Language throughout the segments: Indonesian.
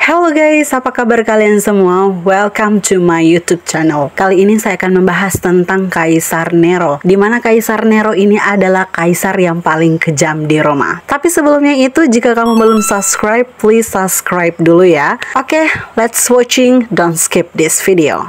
Halo guys, apa kabar kalian semua? Welcome to my YouTube channel. Kali ini saya akan membahas tentang Kaisar Nero, di mana Kaisar Nero ini adalah kaisar yang paling kejam di Roma. Tapi sebelumnya itu, jika kamu belum subscribe, please subscribe dulu ya. Oke, let's watching. Don't skip this video.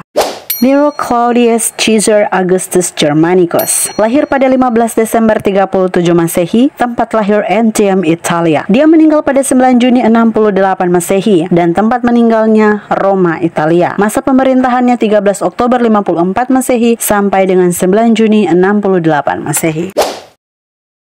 Nero Claudius Caesar Augustus Germanicus lahir pada 15 Desember 37 Masehi, tempat lahir Antium, Italia. Dia meninggal pada 9 Juni 68 Masehi dan tempat meninggalnya Roma, Italia. Masa pemerintahannya 13 Oktober 54 Masehi sampai dengan 9 Juni 68 Masehi.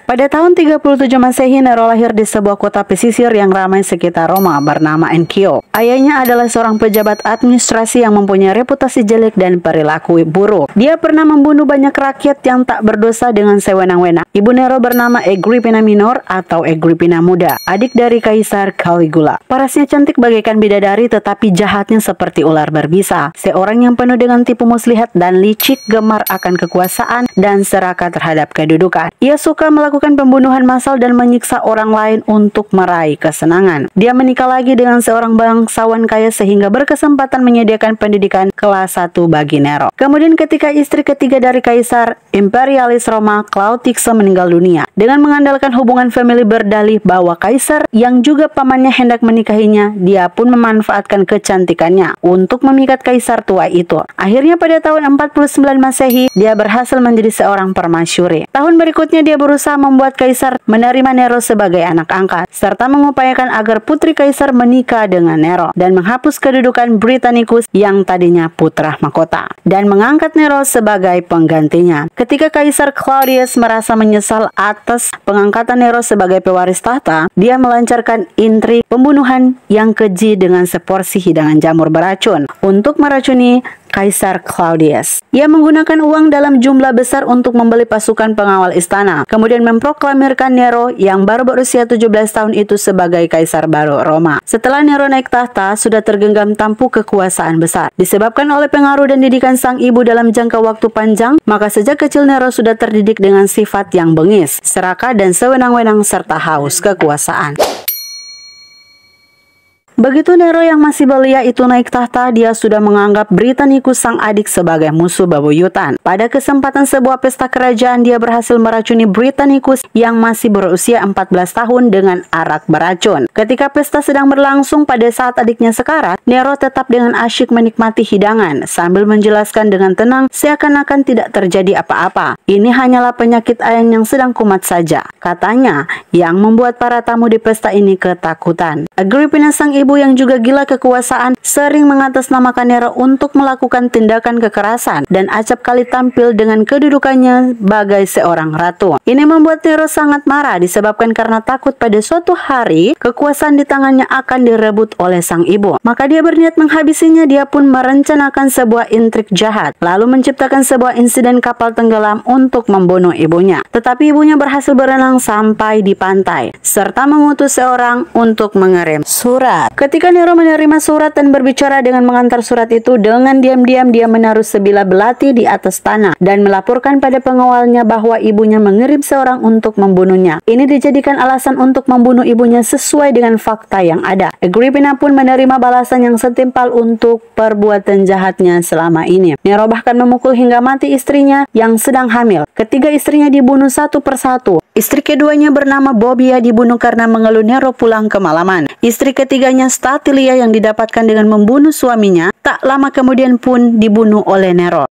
Pada tahun 37 Masehi, Nero lahir di sebuah kota pesisir yang ramai sekitar Roma bernama Ancio. Ayahnya adalah seorang pejabat administrasi yang mempunyai reputasi jelek dan perilaku buruk. Dia pernah membunuh banyak rakyat yang tak berdosa dengan sewenang-wenang. Ibu Nero bernama Agrippina Minor atau Agrippina Muda, adik dari Kaisar Caligula. Parasnya cantik bagaikan bidadari, tetapi jahatnya seperti ular berbisa. Seorang yang penuh dengan tipu muslihat dan licik, gemar akan kekuasaan dan serakah terhadap kedudukan. Ia suka melakukan pembunuhan massal dan menyiksa orang lain untuk meraih kesenangan. Dia menikah lagi dengan seorang bangsawan kaya sehingga berkesempatan menyediakan pendidikan kelas 1 bagi Nero. Kemudian ketika istri ketiga dari Kaisar Imperialis Roma, Claudius meninggal dunia. Dengan mengandalkan hubungan famili berdalih bahwa Kaisar yang juga pamannya hendak menikahinya, dia pun memanfaatkan kecantikannya untuk memikat Kaisar tua itu. Akhirnya pada tahun 49 Masehi, dia berhasil menjadi seorang permasyuri. Tahun berikutnya dia berusaha membuat Kaisar menerima Nero sebagai anak angkat, serta mengupayakan agar putri Kaisar menikah dengan Nero dan menghapus kedudukan Britannicus yang tadinya putra mahkota dan mengangkat Nero sebagai penggantinya. Ketika Kaisar Claudius merasa menyesal atas pengangkatan Nero sebagai pewaris tahta, dia melancarkan intrik pembunuhan yang keji dengan seporsi hidangan jamur beracun untuk meracuni Kaisar Claudius. Ia menggunakan uang dalam jumlah besar untuk membeli pasukan pengawal istana, kemudian memproklamirkan Nero yang baru berusia 17 tahun itu sebagai Kaisar baru Roma. Setelah Nero naik tahta, sudah tergenggam tampuk kekuasaan besar. Disebabkan oleh pengaruh dan didikan sang ibu dalam jangka waktu panjang, maka sejak kecil Nero sudah terdidik dengan sifat yang bengis, serakah dan sewenang-wenang serta haus kekuasaan. Begitu Nero yang masih belia itu naik tahta, dia sudah menganggap Britannicus sang adik sebagai musuh bebuyutan. Pada kesempatan sebuah pesta kerajaan, dia berhasil meracuni Britannicus yang masih berusia 14 tahun dengan arak beracun. Ketika pesta sedang berlangsung pada saat adiknya sekarat, Nero tetap dengan asyik menikmati hidangan sambil menjelaskan dengan tenang seakan-akan tidak terjadi apa-apa. Ini hanyalah penyakit ayam yang sedang kumat saja, katanya, yang membuat para tamu di pesta ini ketakutan. Agrippina sang ibu yang juga gila kekuasaan sering mengatasnamakan Nero untuk melakukan tindakan kekerasan dan acap kali tampil dengan kedudukannya sebagai seorang ratu. Ini membuat Nero sangat marah disebabkan karena takut pada suatu hari kekuasaan di tangannya akan direbut oleh sang ibu. Maka dia berniat menghabisinya. Dia pun merencanakan sebuah intrik jahat, lalu menciptakan sebuah insiden kapal tenggelam untuk membunuh ibunya. Tetapi ibunya berhasil berenang sampai di pantai serta mengutus seorang untuk mengirim surat. Ketika Nero menerima surat dan berbicara dengan mengantar surat itu, dengan diam-diam dia menaruh sebilah belati di atas tanah dan melaporkan pada pengawalnya bahwa ibunya mengirim seorang untuk membunuhnya. Ini dijadikan alasan untuk membunuh ibunya sesuai dengan fakta yang ada. Agrippina pun menerima balasan yang setimpal untuk perbuatan jahatnya selama ini. Nero bahkan memukul hingga mati istrinya yang sedang hamil. Ketiga istrinya dibunuh satu persatu. Istri keduanya bernama Bobia dibunuh karena mengeluh Nero pulang kemalaman. Istri ketiganya Statilia yang didapatkan dengan membunuh suaminya, tak lama kemudian pun dibunuh oleh Nero.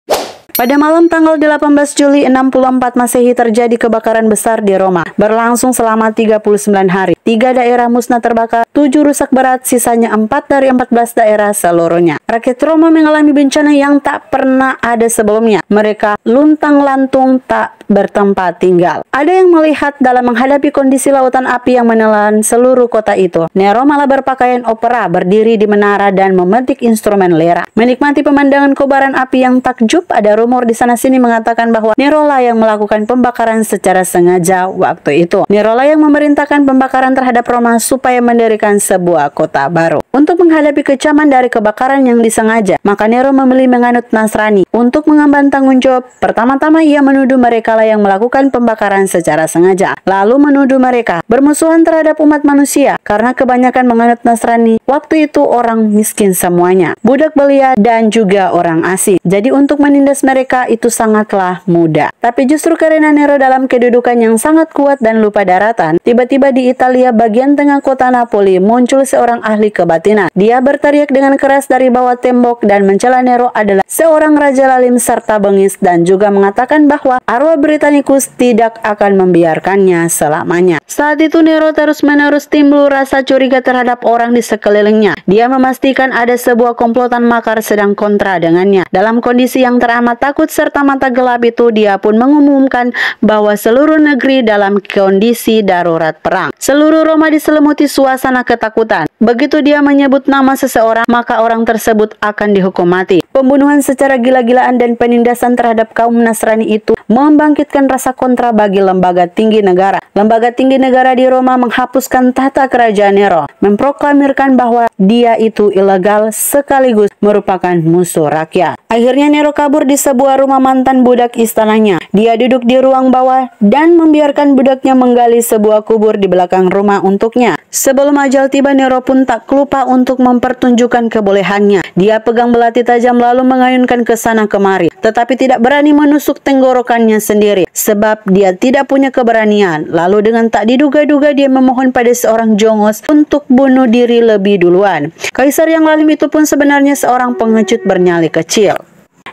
Pada malam tanggal 18 Juli 64 Masehi terjadi kebakaran besar di Roma, berlangsung selama 39 hari. 3 daerah musnah terbakar, 7 rusak berat, sisanya 4 dari 14 daerah seluruhnya. Rakyat Roma mengalami bencana yang tak pernah ada sebelumnya. Mereka luntang-lantung tak bertempat tinggal. Ada yang melihat dalam menghadapi kondisi lautan api yang menelan seluruh kota itu. Nero malah berpakaian opera, berdiri di menara dan memetik instrumen lira. Menikmati pemandangan kobaran api yang takjub, ada rumor di sana-sini mengatakan bahwa Nero lah yang melakukan pembakaran secara sengaja waktu itu. Nero lah yang memerintahkan pembakaran terhadap Roma supaya mendirikan sebuah kota baru. Untuk menghadapi kecaman dari kebakaran yang disengaja, maka Nero memilih menganut Nasrani. Untuk mengemban tanggung jawab, pertama-tama ia menuduh mereka lah yang melakukan pembakaran secara sengaja. Lalu menuduh mereka bermusuhan terhadap umat manusia karena kebanyakan menganut Nasrani waktu itu orang miskin semuanya, budak belia dan juga orang asing. Jadi untuk menindas mereka itu sangatlah mudah. Tapi justru karena Nero dalam kedudukan yang sangat kuat dan lupa daratan, tiba-tiba di Italia bagian tengah kota Napoli muncul seorang ahli kebatinan. Dia berteriak dengan keras dari bawah tembok dan mencela Nero adalah seorang raja lalim serta bengis, dan juga mengatakan bahwa arwah Britannicus tidak akan membiarkannya selamanya. Saat itu Nero terus-menerus timbul rasa curiga terhadap orang di sekelilingnya. Dia memastikan ada sebuah komplotan makar sedang kontra dengannya. Dalam kondisi yang teramat takut serta mata gelap itu, dia pun mengumumkan bahwa seluruh negeri dalam kondisi darurat perang. Seluruh Roma diselimuti suasana ketakutan. Begitu dia menyebut nama seseorang, maka orang tersebut akan dihukum mati. Pembunuhan secara gila-gilaan dan penindasan terhadap kaum Nasrani itu membangkitkan rasa kontra bagi lembaga tinggi negara. Lembaga tinggi negara di Roma menghapuskan tahta kerajaan Nero, memproklamirkan bahwa dia itu ilegal sekaligus merupakan musuh rakyat. Akhirnya Nero kabur di sebuah rumah mantan budak istananya. Dia duduk di ruang bawah dan membiarkan budaknya menggali sebuah kubur di belakang rumah untuknya. Sebelum ajal tiba, Nero pun tak lupa untuk mempertunjukkan kebolehannya. Dia pegang belati tajam lalu mengayunkan ke sana kemari, tetapi tidak berani menusuk tenggorokannya sendiri sebab dia tidak punya keberanian. Lalu dengan tak diduga-duga dia memohon pada seorang jongos untuk bunuh diri lebih duluan. Kaisar yang lalim itu pun sebenarnya seorang pengecut bernyali kecil.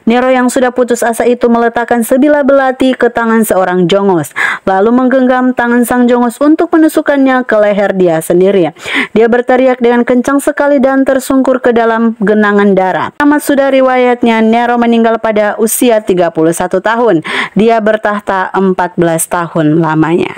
Nero yang sudah putus asa itu meletakkan sebilah belati ke tangan seorang jongos, lalu menggenggam tangan sang jongos untuk menusukkannya ke leher dia sendiri. Dia berteriak dengan kencang sekali dan tersungkur ke dalam genangan darah. Tamat sudah riwayatnya, Nero meninggal pada usia 31 tahun. Dia bertahta 14 tahun lamanya.